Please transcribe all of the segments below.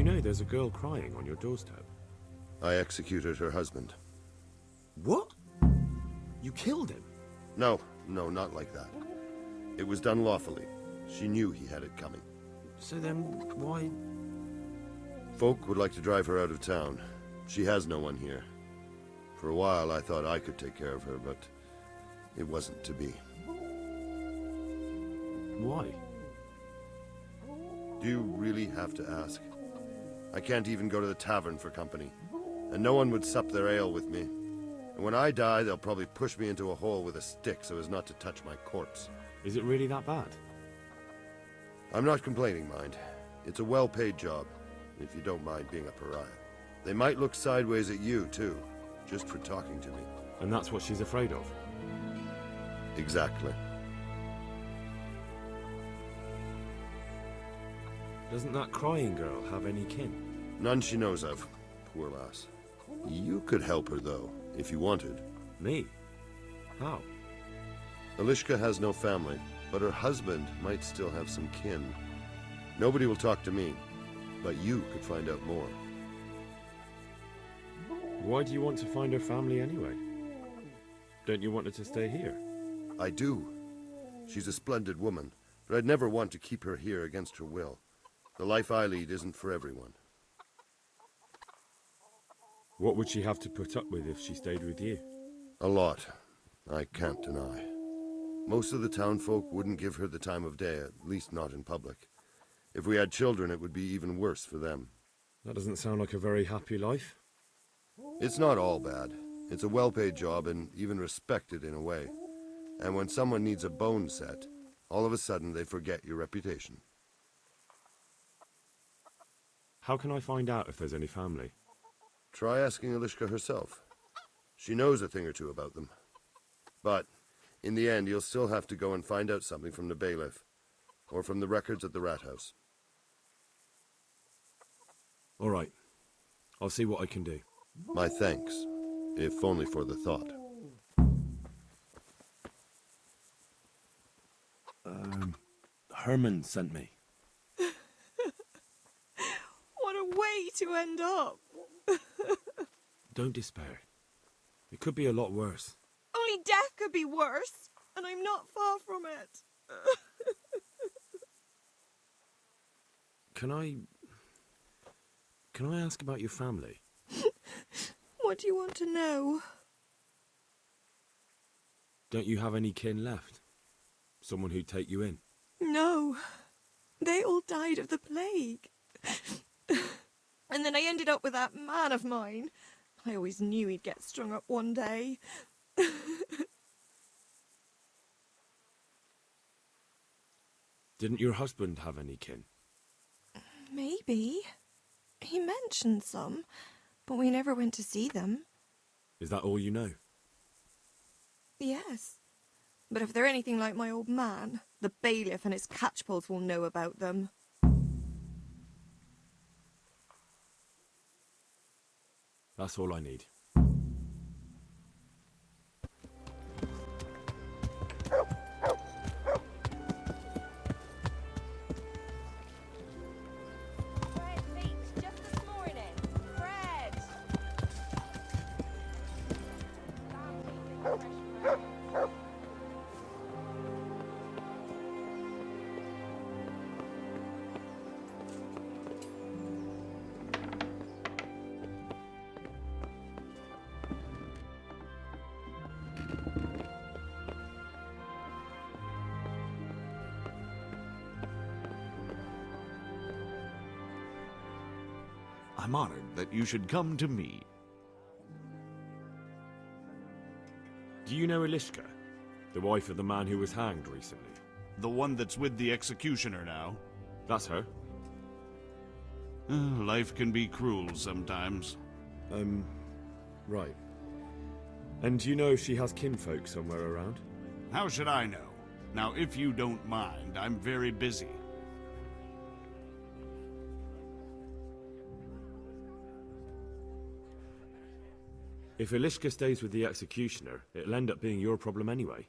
you know there's a girl crying on your doorstep? I executed her husband. What? You killed him? No, not like that. It was done lawfully. She knew he had it coming. So then, why... Folk would like to drive her out of town. She has no one here. For a while I thought I could take care of her, but it wasn't to be. Why? Do you really have to ask? I can't even go to the tavern for company, and no one would sup their ale with me. And when I die, they'll probably push me into a hole with a stick so as not to touch my corpse. Is it really that bad? I'm not complaining, mind. It's a well-paid job, if you don't mind being a pariah. They might look sideways at you, too, just for talking to me. And that's what she's afraid of? Exactly. Doesn't that crying girl have any kin? None she knows of, poor lass. You could help her, though, if you wanted. Me? How? Elishka has no family, but her husband might still have some kin. Nobody will talk to me, but you could find out more. Why do you want to find her family anyway? Don't you want her to stay here? I do. She's a splendid woman, but I'd never want to keep her here against her will. The life I lead isn't for everyone. What would she have to put up with if she stayed with you? A lot. I can't deny. Most of the townfolk wouldn't give her the time of day, at least not in public. If we had children, it would be even worse for them. That doesn't sound like a very happy life. It's not all bad. It's a well-paid job and even respected in a way. And when someone needs a bone set, all of a sudden they forget your reputation. How can I find out if there's any family? Try asking Elishka herself. She knows a thing or two about them. But, in the end, you'll still have to go and find out something from the bailiff, or from the records at the rat house. All right. I'll see what I can do. My thanks, if only for the thought. Herman sent me. What a way to end up. Don't despair. It could be a lot worse. Only death could be worse, and I'm not far from it. Can I ask about your family? What do you want to know? Don't you have any kin left? Someone who'd take you in? No. They all died of the plague. And then I ended up with that man of mine. I always knew he'd get strung up one day. Didn't your husband have any kin? Maybe. He mentioned some, but we never went to see them. Is that all you know? Yes. But if they're anything like my old man, the bailiff and his catchpolls will know about them. That's all I need. Bread baked just this morning. Bread! I'm honored that you should come to me. Do you know Elishka? The wife of the man who was hanged recently? The one that's with the executioner now. That's her. Life can be cruel sometimes. Right. And do you know if she has kinfolk somewhere around? How should I know? Now, if you don't mind, I'm very busy. If Elishka stays with the executioner, it'll end up being your problem anyway.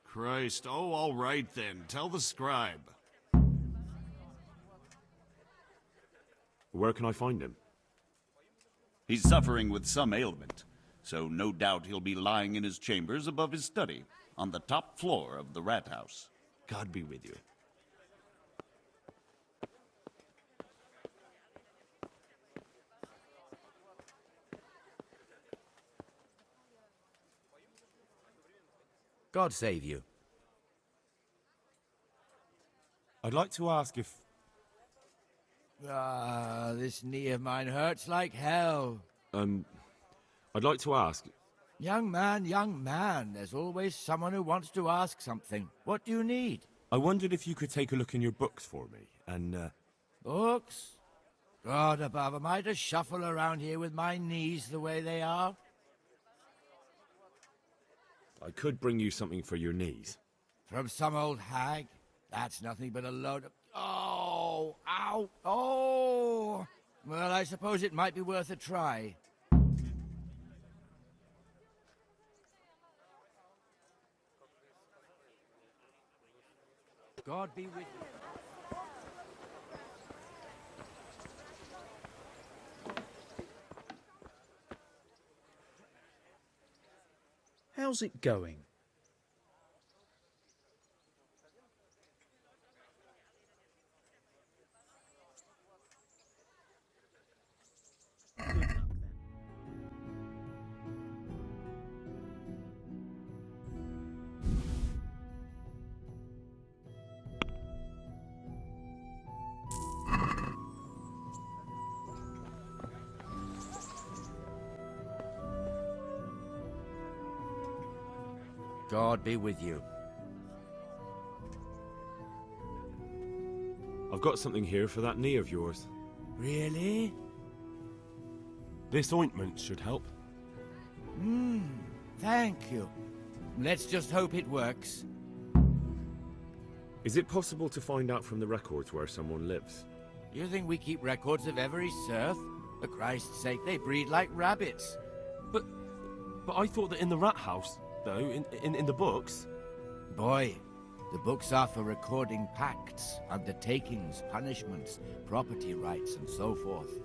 Christ, oh, all right then. Tell the scribe. Where can I find him? He's suffering with some ailment, so no doubt he'll be lying in his chambers above his study, on the top floor of the rat house. God be with you. God save you. I'd like to ask if... Ah, this knee of mine hurts like hell. I'd like to ask... Young man, there's always someone who wants to ask something. What do you need? I wondered if you could take a look in your books for me, and, Books? God above, am I to shuffle around here with my knees the way they are? I could bring you something for your knees. From some old hag? That's nothing but a load of... Oh! Ow! Oh! Well, I suppose it might be worth a try. God be with you. How's it going? God be with you. I've got something here for that knee of yours. Really? this ointment should help. Thank you. Let's just hope it works. Is it possible to find out from the records where someone lives? You think we keep records of every serf? For Christ's sake, they breed like rabbits. But I thought that in the rat house, though, in the books... Boy, the books are for recording pacts, undertakings, punishments, property rights, and so forth.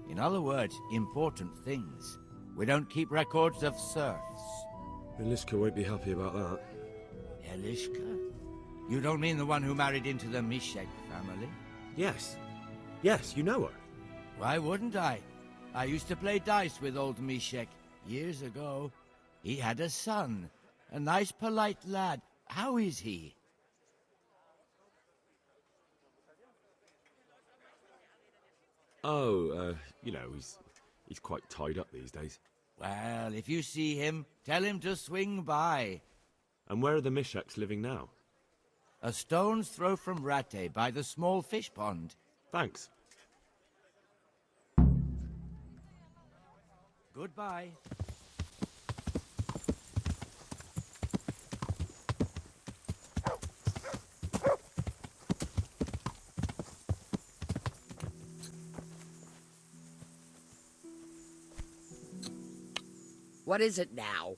In other words, important things. We don't keep records of serfs. Eliska won't be happy about that. Eliska? You don't mean the one who married into the Mishek family? Yes. Yes, you know her. Why wouldn't I? I used to play dice with old Mishek years ago. He had a son, a nice polite lad. How is he? Oh, you know, he's quite tied up these days. Well, if you see him, tell him to swing by. And where are the Misheks living now? A stone's throw from Rate by the small fish pond. Thanks. Goodbye. What is it now?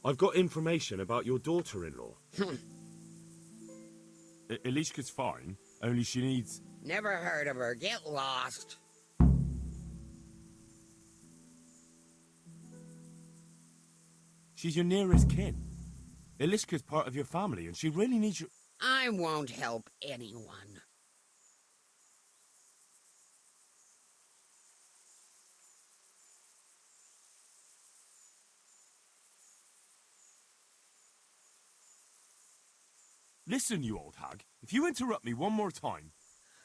I've got information about your daughter-in-law. Eliska's fine, only she needs... Never heard of her. Get lost. She's your nearest kin. Eliska's part of your family, and she really needs your... I won't help anyone. Listen, you old hag. If you interrupt me one more time...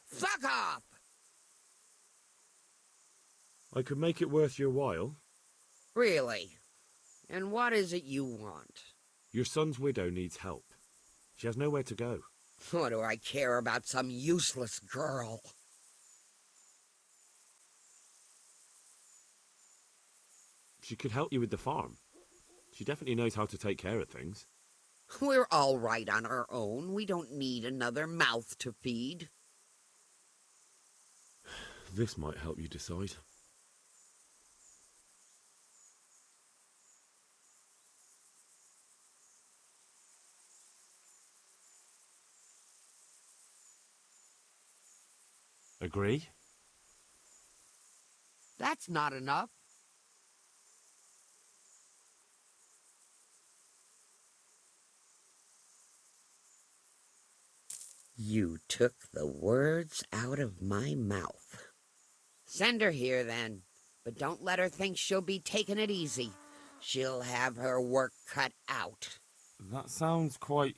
Fuck off! I could make it worth your while. Really? And what is it you want? Your son's widow needs help. She has nowhere to go. What do I care about some useless girl? She could help you with the farm. She definitely knows how to take care of things. We're all right on our own. We don't need another mouth to feed. This might help you decide. Agree? That's not enough. You took the words out of my mouth. Send her here, then. But don't let her think she'll be taking it easy. She'll have her work cut out. That sounds quite...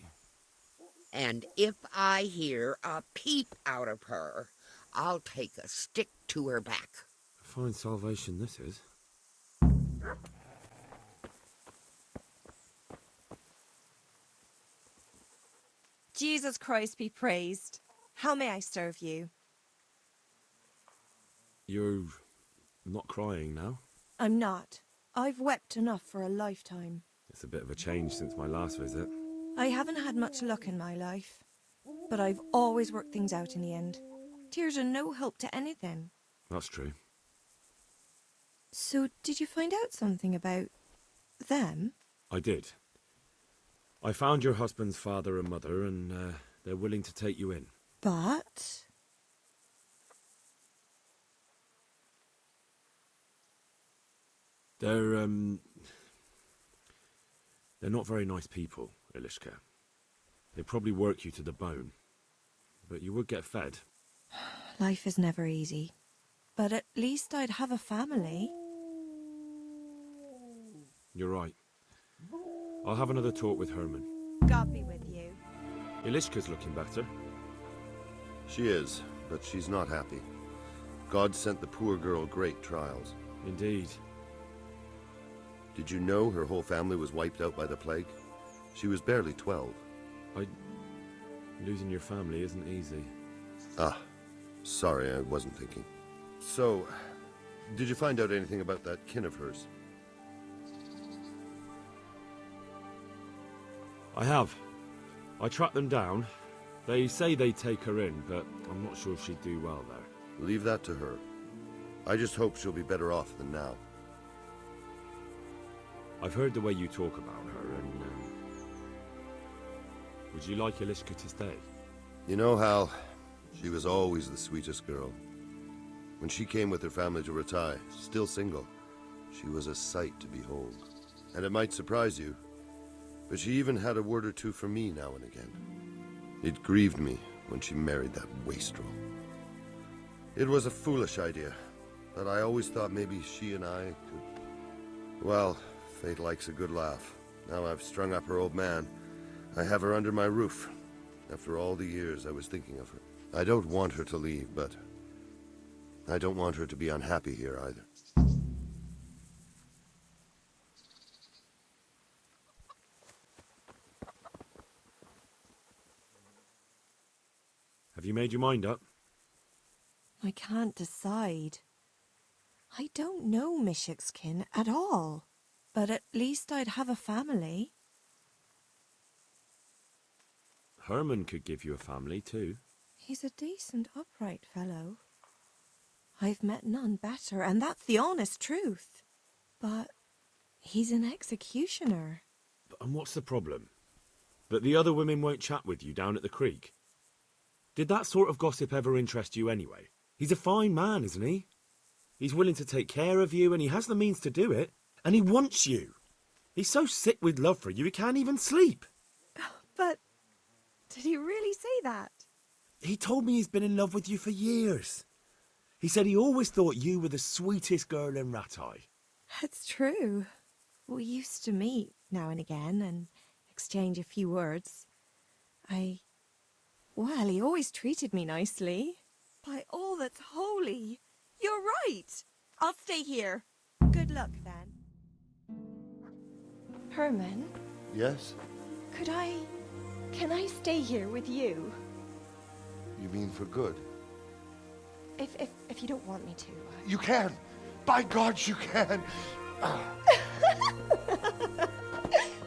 And if I hear a peep out of her, I'll take a stick to her back. Fine salvation this is. Jesus Christ be praised. How may I serve you? You're not crying now? I'm not. I've wept enough for a lifetime. It's a bit of a change since my last visit. I haven't had much luck in my life, but I've always worked things out in the end. Tears are no help to anything. That's true. So, did you find out something about them? I did. I found your husband's father and mother, and they're willing to take you in. But... They're not very nice people, Ilishka. They'd probably work you to the bone. But you would get fed. Life is never easy. But at least I'd have a family. You're right. I'll have another talk with Herman. God be with you. Ilishka's looking better. She is, but she's not happy. God sent the poor girl great trials. Indeed. Did you know her whole family was wiped out by the plague? She was barely 12. Losing your family isn't easy. Ah, sorry, I wasn't thinking. So, did you find out anything about that kin of hers? I have. I tracked them down. They say they'd take her in, but I'm not sure if she'd do well there. Leave that to her. I just hope she'll be better off than now. I've heard the way you talk about her, and would you like Ilishka to stay? You know, Hal, she was always the sweetest girl. When she came with her family to Ratai, still single, she was a sight to behold. And it might surprise you, but she even had a word or two for me now and again. It grieved me when she married that wastrel. It was a foolish idea, but I always thought maybe she and I could... Well, fate likes a good laugh. Now I've strung up her old man. I have her under my roof. After all the years I was thinking of her. I don't want her to leave, but I don't want her to be unhappy here either. Have you made your mind up? I can't decide. I don't know Mishik's kin at all. But at least I'd have a family. Herman could give you a family, too. He's a decent, upright fellow. I've met none better, and that's the honest truth. But he's an executioner. And what's the problem? That the other women won't chat with you down at the creek? Did that sort of gossip ever interest you anyway? He's a fine man, isn't he? He's willing to take care of you, and he has the means to do it. And he wants you. He's so sick with love for you, he can't even sleep. But did he really say that? He told me he's been in love with you for years. He said he always thought you were the sweetest girl in Ratai. It's true. We used to meet now and again and exchange a few words. Well, he always treated me nicely. By all that's holy, you're right. I'll stay here. Good luck, then. Herman? Yes? Can I stay here with you? You mean for good? If you don't want me to. You can! By God, you can!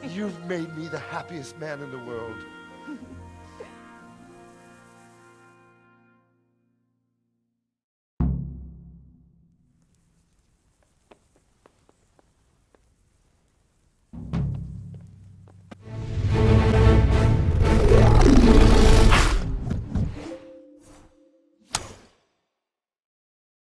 You've made me the happiest man in the world.